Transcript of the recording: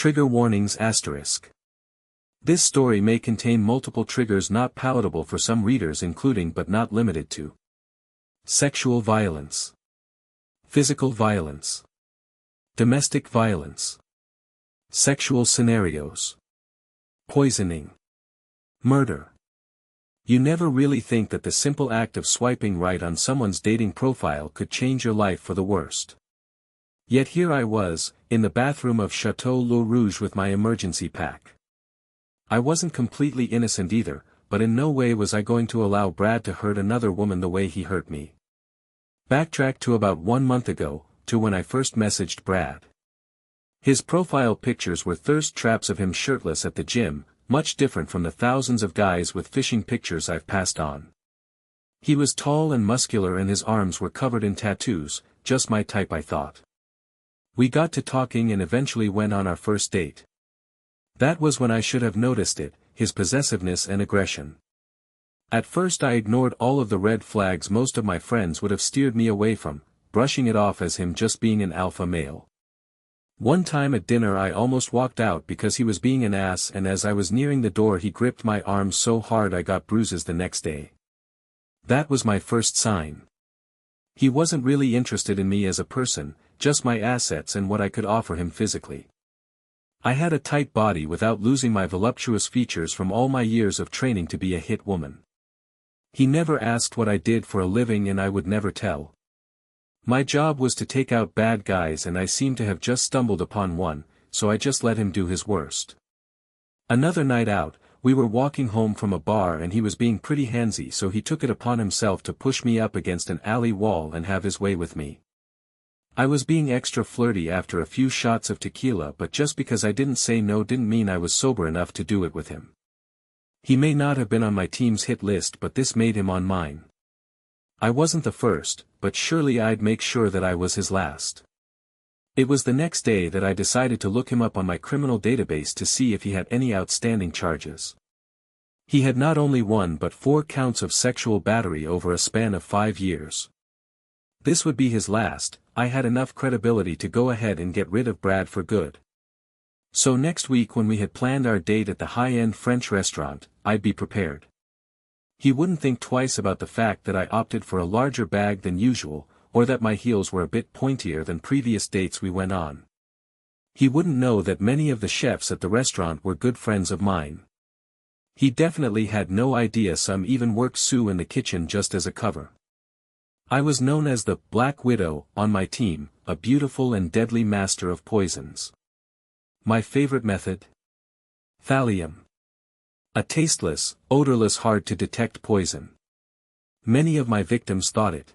Trigger warnings *. This story may contain multiple triggers not palatable for some readers, including but not limited to sexual violence, physical violence, domestic violence, sexual scenarios, poisoning, murder. You never really think that the simple act of swiping right on someone's dating profile could change your life for the worst. Yet here I was, in the bathroom of Chateau Le Rouge with my emergency pack. I wasn't completely innocent either, but in no way was I going to allow Brad to hurt another woman the way he hurt me. Backtrack to about 1 month ago, to when I first messaged Brad. His profile pictures were thirst traps of him shirtless at the gym, much different from the thousands of guys with fishing pictures I've passed on. He was tall and muscular and his arms were covered in tattoos, just my type I thought. We got to talking and eventually went on our first date. That was when I should have noticed it, his possessiveness and aggression. At first I ignored all of the red flags most of my friends would have steered me away from, brushing it off as him just being an alpha male. One time at dinner I almost walked out because he was being an ass, and as I was nearing the door he gripped my arm so hard I got bruises the next day. That was my first sign. He wasn't really interested in me as a person, just my assets and what I could offer him physically. I had a tight body without losing my voluptuous features from all my years of training to be a hit woman. He never asked what I did for a living and I would never tell. My job was to take out bad guys and I seemed to have just stumbled upon one, so I just let him do his worst. Another night out, we were walking home from a bar and he was being pretty handsy, so he took it upon himself to push me up against an alley wall and have his way with me. I was being extra flirty after a few shots of tequila, but just because I didn't say no didn't mean I was sober enough to do it with him. He may not have been on my team's hit list, but this made him on mine. I wasn't the first, but surely I'd make sure that I was his last. It was the next day that I decided to look him up on my criminal database to see if he had any outstanding charges. He had not only 1 but 4 counts of sexual battery over a span of 5 years. This would be his last. I had enough credibility to go ahead and get rid of Brad for good. So next week when we had planned our date at the high-end French restaurant, I'd be prepared. He wouldn't think twice about the fact that I opted for a larger bag than usual, or that my heels were a bit pointier than previous dates we went on. He wouldn't know that many of the chefs at the restaurant were good friends of mine. He definitely had no idea some even worked Sue in the kitchen just as a cover. I was known as the Black Widow on my team, a beautiful and deadly master of poisons. My favorite method? Thallium. A tasteless, odorless, hard-to-detect poison. Many of my victims thought it